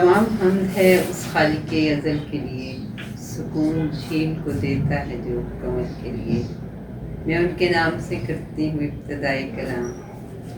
تمام حمد ہے اس خالق ازل کے لیے، سکون جھیل کو دیتا ہے جو کمل کے لیے۔ میں ان کے نام سے کرتی ہوں ابتدائی کلام،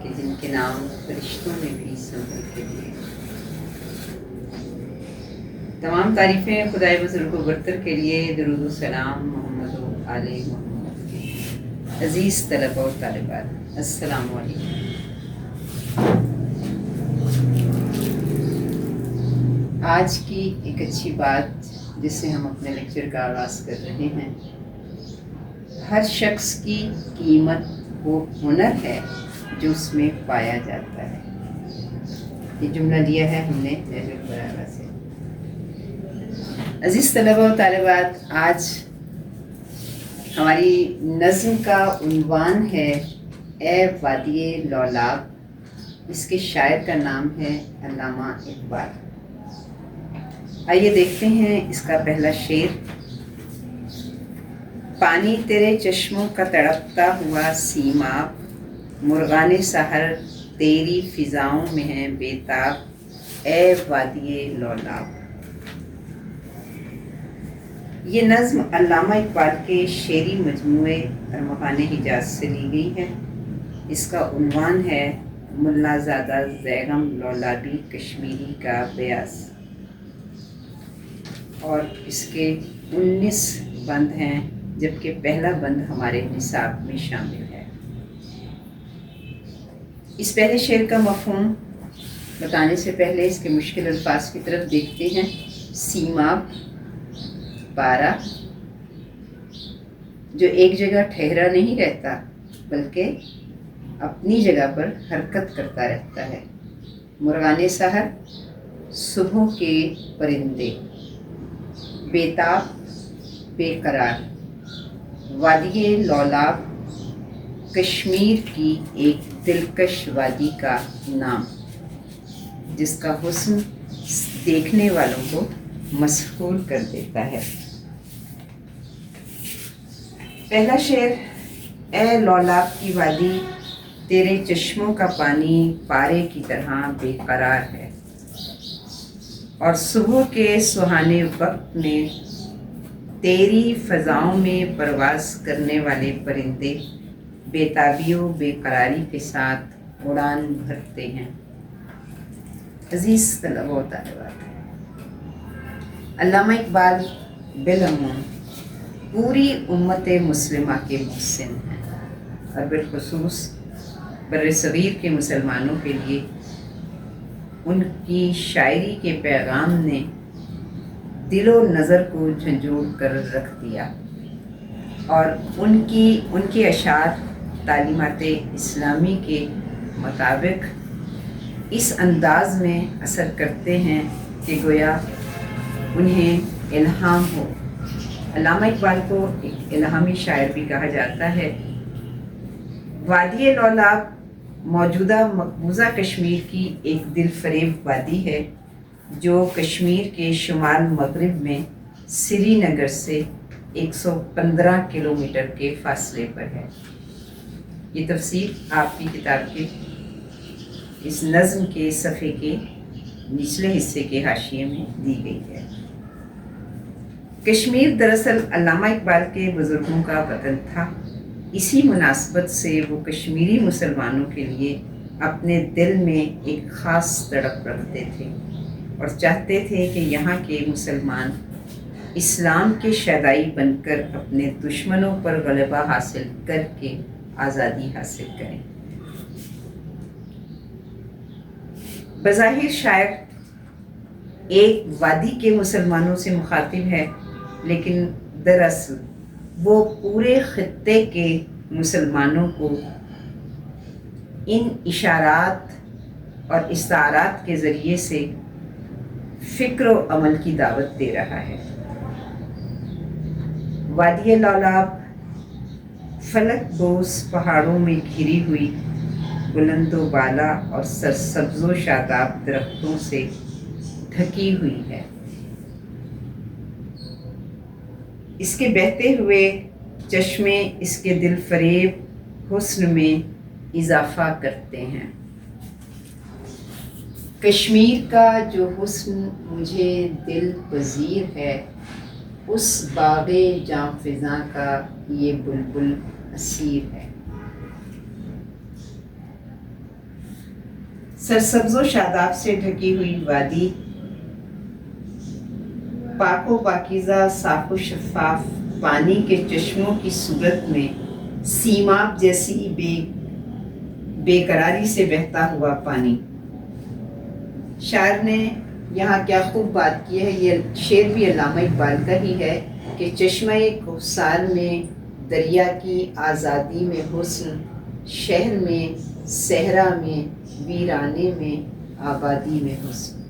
کہ جن کے نام فرشتوں نے بھی سننے کے لیے۔ تمام تعریفیں خدائے بزرگ و برتر کے لیے، درود و سلام محمد و آل محمد کے۔ عزیز طلباء و طالبات، السلام علیکم۔ آج کی ایک اچھی بات جس سے ہم اپنے لیکچر کا آغاز کر رہے ہیں، ہر شخص کی قیمت وہ ہنر ہے جو اس میں پایا جاتا ہے۔ یہ جملہ لیا ہے ہم نے نہج البلاغہ سے۔ عزیز طلباء و طالبات، آج ہماری نظم کا عنوان ہے اے وادی لولاب۔ اس کے شاعر کا نام ہے علامہ اقبال۔ آئیے دیکھتے ہیں اس کا پہلا شعر۔ پانی تیرے چشموں کا تڑپتا ہوا سیماب، مرغان سحر تیری فضاؤں میں ہیں بے تاب، اے وادی لولاب۔ یہ نظم علامہ اقبال کے شعری مجموعے ارمغان حجاز سے لی گئی ہے۔ اس کا عنوان ہے ملا زادہ زیغم لولابی کشمیری کا بیاض، اور اس کے 19 بند ہیں، جبکہ پہلا بند ہمارے نصاب میں شامل ہے۔ اس پہلے شعر کا مفہوم بتانے سے پہلے اس کے مشکل الفاظ کی طرف دیکھتے ہیں۔ سیماب، پارا جو ایک جگہ ٹھہرا نہیں رہتا بلکہ اپنی جگہ پر حرکت کرتا رہتا ہے۔ مرغان سحر، صبح کے پرندے، بیتاب، بے قرار۔ وادی لولاب، کشمیر کی ایک دلکش وادی کا نام، جس کا حسن دیکھنے والوں کو مسحور کر دیتا ہے۔ پہلا شعر، اے لولاب کی وادی، تیرے چشموں کا پانی پارے کی طرح بے قرار ہے، اور صبح کے سہانے وقت میں تیری فضاؤں میں پرواز کرنے والے پرندے بےتابی و بے قراری کے ساتھ اڑان بھرتے ہیں۔ عزیز طلباء و طالبات، علامہ اقبال بالعموم پوری امت مسلمہ کے محسن ہیں، اور بالخصوص بر صغیر کے مسلمانوں کے لیے ان کی شاعری کے پیغام نے دل و نظر کو جھنجھوڑ کر رکھ دیا، اور ان کے اشعار تعلیمات اسلامی کے مطابق اس انداز میں اثر کرتے ہیں کہ گویا انہیں الہام ہو۔ علامہ اقبال کو ایک الہامی شاعر بھی کہا جاتا ہے۔ وادی لولاب موجودہ مقبوضہ کشمیر کی ایک دل فریب وادی ہے، جو کشمیر کے شمال مغرب میں سری نگر سے 115 کلومیٹر کے فاصلے پر ہے۔ یہ تفصیل آپ کی کتاب کے اس نظم کے صفحے کے نچلے حصے کے حاشیے میں دی گئی ہے۔ کشمیر دراصل علامہ اقبال کے بزرگوں کا وطن تھا۔ اسی مناسبت سے وہ کشمیری مسلمانوں کے لیے اپنے دل میں ایک خاص تڑپ رکھتے تھے، اور چاہتے تھے کہ یہاں کے مسلمان اسلام کے شیدائی بن کر اپنے دشمنوں پر غلبہ حاصل کر کے آزادی حاصل کریں۔ بظاہر شاعر ایک وادی کے مسلمانوں سے مخاطب ہے، لیکن دراصل وہ پورے خطے کے مسلمانوں کو ان اشارات اور استعارات کے ذریعے سے فکر و عمل کی دعوت دے رہا ہے۔ وادی لولاب فلک بوس پہاڑوں میں گھری ہوئی بلند و بالا اور سرسبز و شاداب درختوں سے ڈھکی ہوئی ہے۔ اس کے بہتے ہوئے چشمے اس کے دل فریب حسن میں اضافہ کرتے ہیں۔ کشمیر کا جو حسن مجھے دل پذیر ہے، اس باغ جاں فضاں کا یہ بلبل اسیر ہے۔ سرسبز و شاداب سے ڈھکی ہوئی وادی، پاک و پاکیزہ صاف و شفاف پانی کے چشموں کی صورت میں سیماب جیسی بے قراری سے بہتا ہوا پانی۔ شاعر نے یہاں کیا خوب بات کی ہے، یہ شعر بھی علامہ اقبال کا ہی ہے کہ چشمہ کوثر میں دریا کی آزادی میں حسن، شہر میں صحرا میں ویرانے میں آبادی میں حسن۔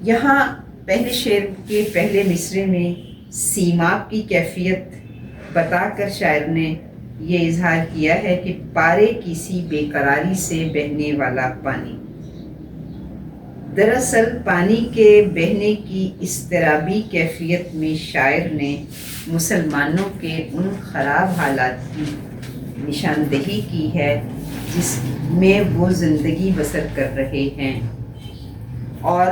یہاں پہلے شعر کے پہلے مصرے میں سیماب کی کیفیت بتا کر شاعر نے یہ اظہار کیا ہے کہ پارے کسی بے قراری سے بہنے والا پانی۔ دراصل پانی کے بہنے کی اضطرابی کیفیت میں شاعر نے مسلمانوں کے ان خراب حالات کی نشاندہی کی ہے جس میں وہ زندگی بسر کر رہے ہیں، اور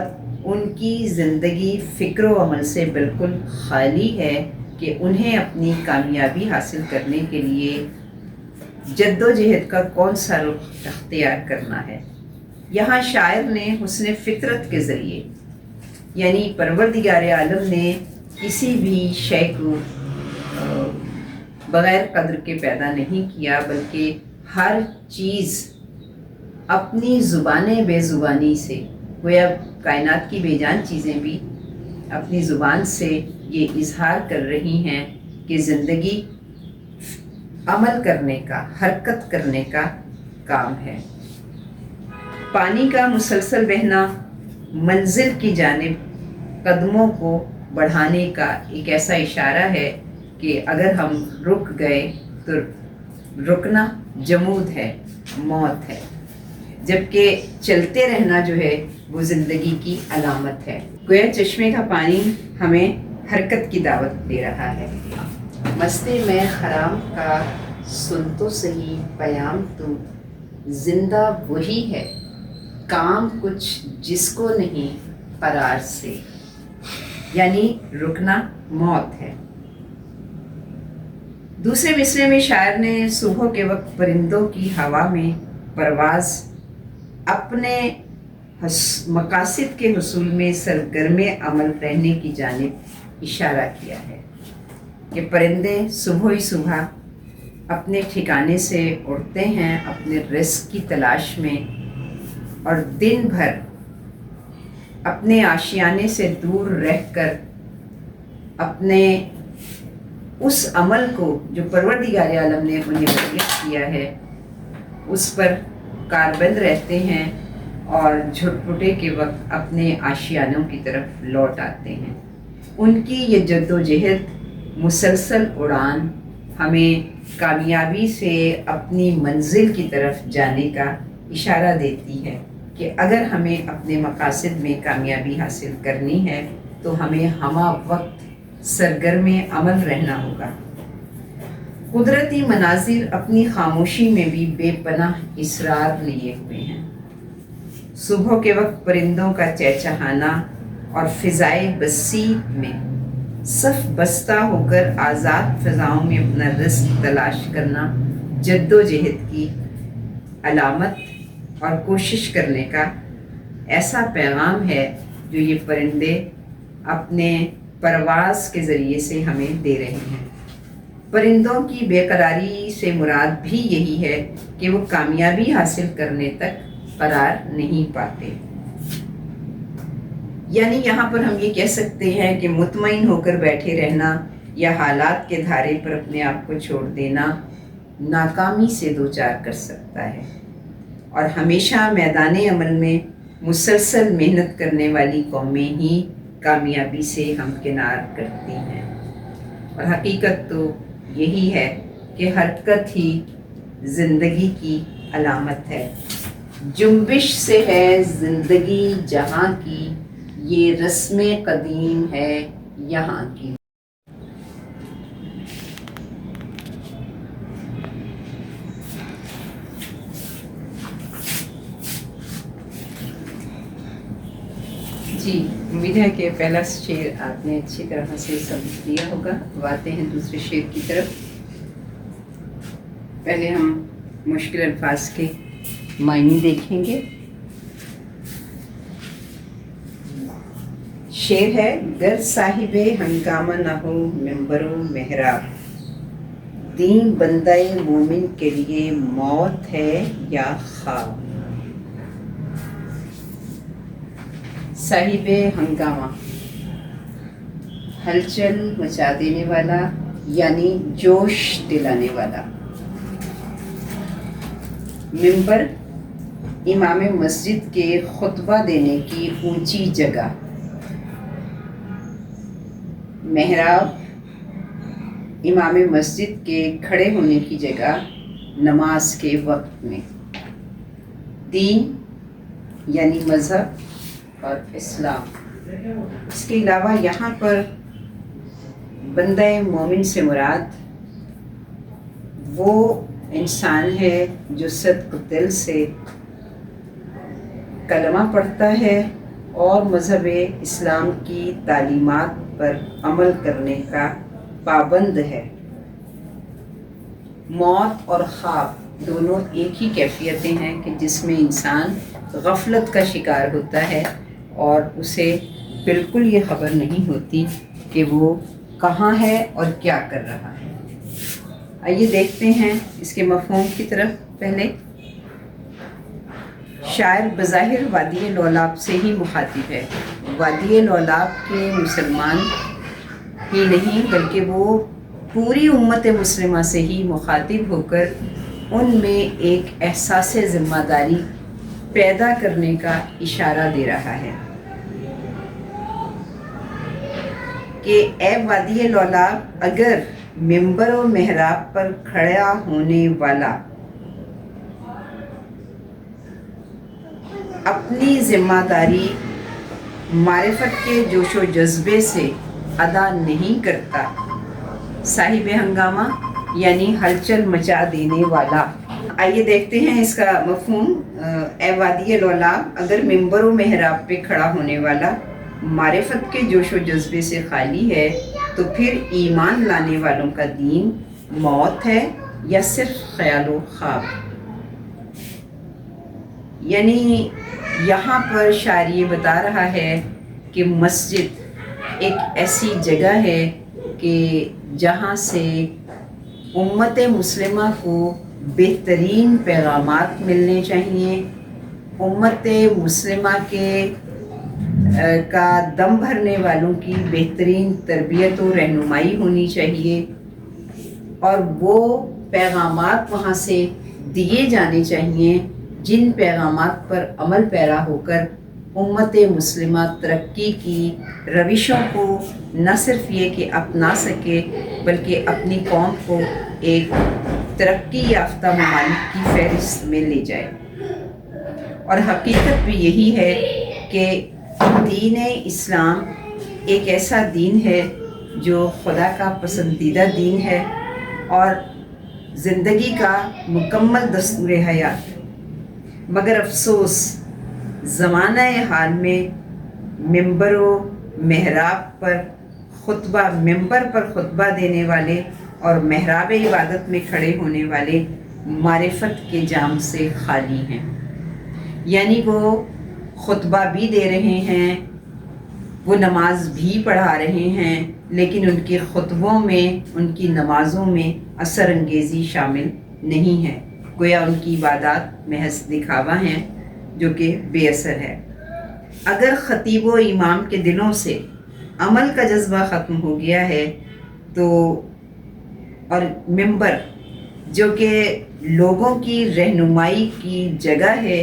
ان کی زندگی فکر و عمل سے بالکل خالی ہے کہ انہیں اپنی کامیابی حاصل کرنے کے لیے جد و جہد کا کون سا رخ اختیار کرنا ہے۔ یہاں شاعر نے حسن فطرت کے ذریعے، یعنی پروردگار عالم نے کسی بھی شے کو بغیر قدر کے پیدا نہیں کیا، بلکہ ہر چیز اپنی زبان بے زبانی سے، گویا کائنات کی بے جان چیزیں بھی اپنی زبان سے یہ اظہار کر رہی ہیں کہ زندگی عمل کرنے کا، حرکت کرنے کا کام ہے۔ پانی کا مسلسل بہنا منزل کی جانب قدموں کو بڑھانے کا ایک ایسا اشارہ ہے کہ اگر ہم رک گئے تو رکنا جمود ہے، موت ہے، جبکہ چلتے رہنا جو ہے وہ زندگی کی علامت ہے۔ گویا چشمے کا پانی ہمیں حرکت کی دعوت دے رہا ہے۔ مستے میں خرام کا سن تو صحیح پیام، تو زندہ وہی ہے، کام کچھ جس کو نہیں قرار سے، یعنی رکنا موت ہے۔ دوسرے مصرے میں شاعر نے صبح کے وقت پرندوں کی ہوا میں پرواز، اپنے مقاصد کے حصول میں سرگرم عمل رہنے کی جانب اشارہ کیا ہے کہ پرندے صبح ہی صبح اپنے ٹھکانے سے اڑتے ہیں اپنے رزق کی تلاش میں، اور دن بھر اپنے آشیانے سے دور رہ کر اپنے اس عمل کو جو پروردگار عالم نے انہیں وصیت کیا ہے اس پر کاربند رہتے ہیں، اور جھٹپٹے کے وقت اپنے آشیانوں کی طرف لوٹ آتے ہیں۔ ان کی یہ جد و جہد، مسلسل اڑان ہمیں کامیابی سے اپنی منزل کی طرف جانے کا اشارہ دیتی ہے کہ اگر ہمیں اپنے مقاصد میں کامیابی حاصل کرنی ہے تو ہمیں ہمہ وقت سرگرم عمل رہنا ہوگا۔ قدرتی مناظر اپنی خاموشی میں بھی بے پناہ اسرار لیے ہوئے ہیں۔ صبح کے وقت پرندوں کا چہچہانا اور فضائے وسیع میں صف بستہ ہو کر آزاد فضاؤں میں اپنا رزق تلاش کرنا جد و جہد کی علامت اور کوشش کرنے کا ایسا پیغام ہے جو یہ پرندے اپنے پرواز کے ذریعے سے ہمیں دے رہے ہیں۔ پرندوں کی بے قراری سے مراد بھی یہی ہے کہ وہ کامیابی حاصل کرنے تک قرار نہیں پاتے، یعنی یہاں پر ہم یہ کہہ سکتے ہیں کہ مطمئن ہو کر بیٹھے رہنا یا حالات کے دھارے پر اپنے آپ کو چھوڑ دینا ناکامی سے دوچار کر سکتا ہے، اور ہمیشہ میدان عمل میں مسلسل محنت کرنے والی قومیں ہی کامیابی سے ہمکنار کرتی ہیں۔ اور حقیقت تو یہی ہے کہ حرکت ہی زندگی کی علامت ہے۔ جنبش سے ہے زندگی جہاں کی، یہ رسم قدیم ہے یہاں کی۔ جی امید ہے کہ پہلا شعر آپ نے اچھی طرح سے سمجھ لیا ہوگا. اب آتے ہیں دوسرے شعر کی طرف. پہلے ہم مشکل الفاظ کے معنی دیکھیں گے. شعر ہے: گر صاحب ہنگامہ نہ ہو منبر و محراب، دین بندہ مومن کے لیے موت ہے یا خواب. صاحب ہنگامہ، ہلچل مچا دینے والا یعنی جوش دلانے والا. منبر، امام مسجد کے خطبہ دینے کی اونچی جگہ. محراب، امام مسجد کے کھڑے ہونے کی جگہ نماز کے وقت میں. دین یعنی مذہب اور اسلام. اس کے علاوہ یہاں پر بندہ مومن سے مراد وہ انسان ہے جو صدق دل سے کلمہ پڑھتا ہے اور مذہب اسلام کی تعلیمات پر عمل کرنے کا پابند ہے. موت اور خواب دونوں ایک ہی کیفیتیں ہیں کہ جس میں انسان غفلت کا شکار ہوتا ہے اور اسے بالکل یہ خبر نہیں ہوتی کہ وہ کہاں ہے اور کیا کر رہا ہے. آئیے دیکھتے ہیں اس کے مفہوم کی طرف. پہلے شاعر بظاہر وادی لولاب سے ہی مخاطب ہے. وادی لولاب کے مسلمان ہی نہیں بلکہ وہ پوری امت مسلمہ سے ہی مخاطب ہو کر ان میں ایک احساس ذمہ داری پیدا کرنے کا اشارہ دے رہا ہے کہ اے وادی لولاب، اگر منبر و محراب پر کھڑا ہونے والا اپنی ذمہ داری معرفت کے جوش و جذبے سے ادا نہیں کرتا، صاحب ہنگامہ یعنی ہلچل مچا دینے والا. آئیے دیکھتے ہیں اس کا مفہوم. اے وادی لولاب، اگر منبر و محراب پہ کھڑا ہونے والا معرفت کے جوش و جذبے سے خالی ہے تو پھر ایمان لانے والوں کا دین موت ہے یا صرف خیال و خواب. یعنی یہاں پر شاعر یہ بتا رہا ہے کہ مسجد ایک ایسی جگہ ہے کہ جہاں سے امت مسلمہ کو بہترین پیغامات ملنے چاہیے، امت مسلمہ کا دم بھرنے والوں کی بہترین تربیت و رہنمائی ہونی چاہیے، اور وہ پیغامات وہاں سے دیے جانے چاہیے جن پیغامات پر عمل پیرا ہو کر امت مسلمہ ترقی کی روشوں کو نہ صرف یہ کہ اپنا سکے بلکہ اپنی قوم کو ایک ترقی یافتہ ممالک کی فہرست میں لے جائے. اور حقیقت بھی یہی ہے کہ دین اسلام ایک ایسا دین ہے جو خدا کا پسندیدہ دین ہے اور زندگی کا مکمل دستور حیات. مگر افسوس زمانہ حال میں منبر و محراب پر منبر پر خطبہ دینے والے اور محراب عبادت میں کھڑے ہونے والے معرفت کے جام سے خالی ہیں. یعنی وہ خطبہ بھی دے رہے ہیں، وہ نماز بھی پڑھا رہے ہیں، لیکن ان کے خطبوں میں، ان کی نمازوں میں اثر انگیزی شامل نہیں ہے. گویا ان کی عبادات محض دکھاوا ہیں جو کہ بے اثر ہے. اگر خطیب و امام کے دلوں سے عمل کا جذبہ ختم ہو گیا ہے تو اور منبر جو کہ لوگوں کی رہنمائی کی جگہ ہے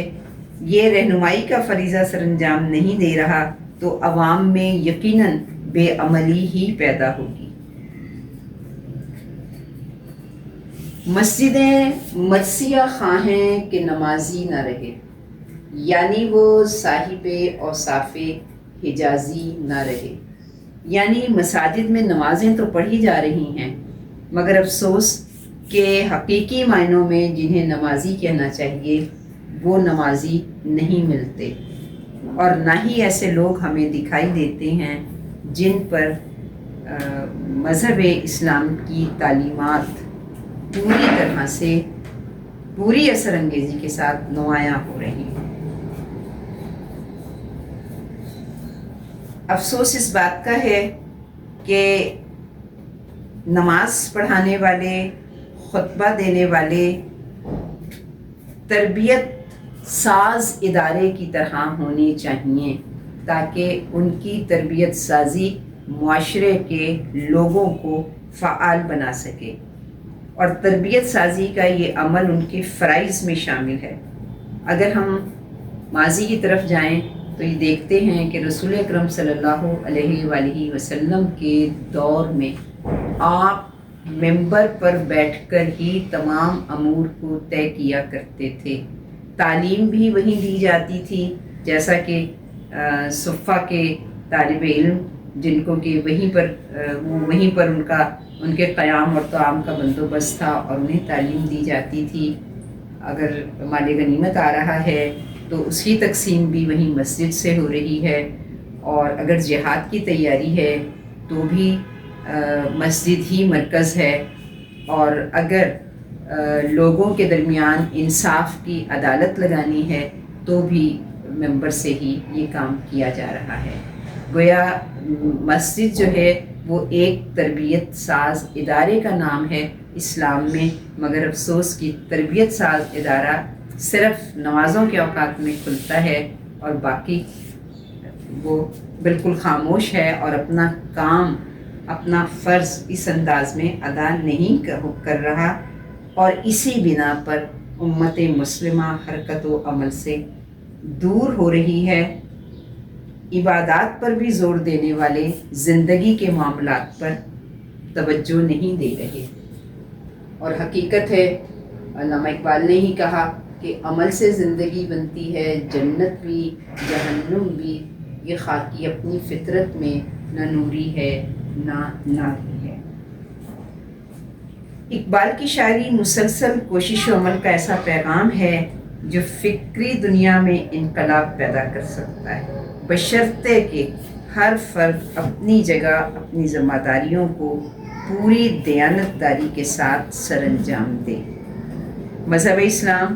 یہ رہنمائی کا فریضہ سر انجام نہیں دے رہا تو عوام میں یقیناً بے عملی ہی پیدا ہوگی. مسجدیں مرثیہ خواہ ہیں کہ نمازی نہ رہے، یعنی وہ صاحب اوصاف حجازی نہ رہے. یعنی مساجد میں نمازیں تو پڑھی جا رہی ہیں مگر افسوس کہ حقیقی معنوں میں جنہیں نمازی کہنا چاہیے وہ نمازی نہیں ملتے. اور نہ ہی ایسے لوگ ہمیں دکھائی دیتے ہیں جن پر مذہب اسلام کی تعلیمات پوری طرح سے پوری اثر انگیزی کے ساتھ نمایاں ہو رہی ہیں۔ افسوس اس بات کا ہے کہ نماز پڑھانے والے، خطبہ دینے والے تربیت ساز ادارے کی طرح ہونے چاہیے تاکہ ان کی تربیت سازی معاشرے کے لوگوں کو فعال بنا سکے، اور تربیت سازی کا یہ عمل ان کے فرائض میں شامل ہے۔ اگر ہم ماضی کی طرف جائیں تو یہ دیکھتے ہیں کہ رسول اکرم صلی اللہ علیہ وآلہ وسلم کے دور میں آپ ممبر پر بیٹھ کر ہی تمام امور کو طے کیا کرتے تھے۔ تعلیم بھی وہیں دی جاتی تھی، جیسا کہ صفہ کے طالب علم جن کو کہ وہیں پر ان کے قیام اور طعام کا بندوبست تھا اور انہیں تعلیم دی جاتی تھی۔ اگر مال غنیمت آ رہا ہے تو اس کی تقسیم بھی وہیں مسجد سے ہو رہی ہے، اور اگر جہاد کی تیاری ہے تو بھی مسجد ہی مرکز ہے، اور اگر لوگوں کے درمیان انصاف کی عدالت لگانی ہے تو بھی ممبر سے ہی یہ کام کیا جا رہا ہے۔ گویا مسجد جو ہے وہ ایک تربیت ساز ادارے کا نام ہے اسلام میں، مگر افسوس کی تربیت ساز ادارہ صرف نمازوں کے اوقات میں کھلتا ہے اور باقی وہ بالکل خاموش ہے اور اپنا کام، اپنا فرض اس انداز میں ادا نہیں کر رہا، اور اسی بنا پر امت مسلمہ حرکت و عمل سے دور ہو رہی ہے۔ عبادات پر بھی زور دینے والے زندگی کے معاملات پر توجہ نہیں دے رہے، اور حقیقت ہے علامہ اقبال نے ہی کہا کہ عمل سے زندگی بنتی ہے، جنت بھی جہنم بھی، یہ خاکی اپنی فطرت میں نہ نوری ہے نہ ناگی ہے۔ اقبال کی شاعری مسلسل کوشش و عمل کا ایسا پیغام ہے جو فکری دنیا میں انقلاب پیدا کر سکتا ہے، بشرطے کہ ہر فرد اپنی جگہ اپنی ذمہ داریوں کو پوری دیانتداری کے ساتھ سر انجام دے۔ مذہب اسلام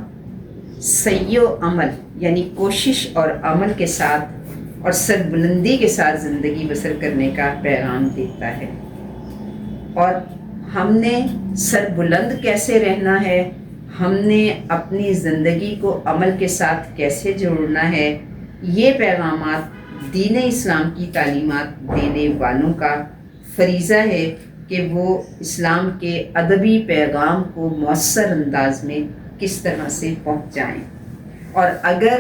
سعی و عمل یعنی کوشش اور عمل کے ساتھ اور سربلندی کے ساتھ زندگی بسر کرنے کا پیغام دیتا ہے، اور ہم نے سربلند کیسے رہنا ہے، ہم نے اپنی زندگی کو عمل کے ساتھ کیسے جوڑنا ہے، یہ پیغامات دین اسلام کی تعلیمات دینے والوں کا فریضہ ہے کہ وہ اسلام کے ادبی پیغام کو مؤثر انداز میں کس طرح سے پہنچائیں، اور اگر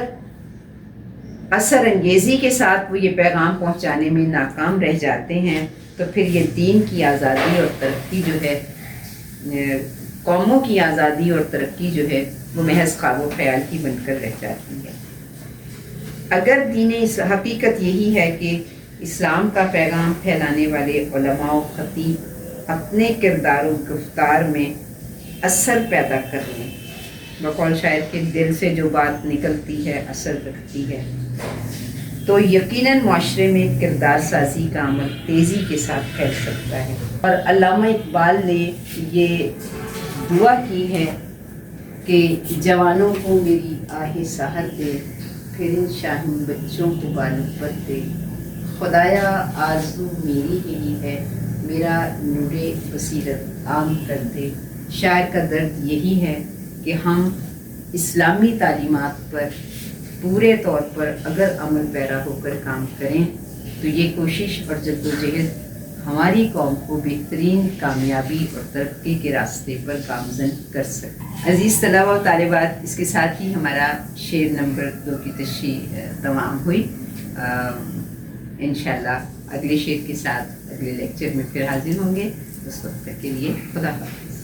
اثر انگیزی کے ساتھ وہ یہ پیغام پہنچانے میں ناکام رہ جاتے ہیں تو پھر یہ دین کی آزادی اور ترقی جو ہے، قوموں کی آزادی اور ترقی جو ہے وہ محض خواب و خیال کی بن کر رہ جاتی ہے۔ اگر دین حقیقت یہی ہے کہ اسلام کا پیغام پھیلانے والے علماء و خطیب اپنے کردار و گفتار میں اثر پیدا کر لیں، بقول شاعر کے دل سے جو بات نکلتی ہے اثر رکھتی ہے، تو یقیناً معاشرے میں کردار سازی کا عمل تیزی کے ساتھ پھیل سکتا ہے۔ اور علامہ اقبال نے یہ دعا کی ہے کہ جوانوں کو میری آہ سحر دے، پھر ان شاہین بچوں کو بالوں پر دے، خدایا آرزو میری یہی ہے، میرا نور بصیرت عام کر دے۔ شاعر کا درد یہی ہے کہ ہم اسلامی تعلیمات پر پورے طور پر اگر عمل پیرا ہو کر کام کریں تو یہ کوشش اور جدوجہد ہماری قوم کو بہترین کامیابی اور ترقی کے راستے پر گامزن کر سکے۔ عزیز طلباء و طالبات، اس کے ساتھ ہی ہمارا شعر نمبر 2 کی تشریح تمام ہوئی۔ انشاءاللہ اگلے شعر کے ساتھ اگلے لیکچر میں پھر حاضر ہوں گے۔ اس وقت تک کے لیے خدا حافظ۔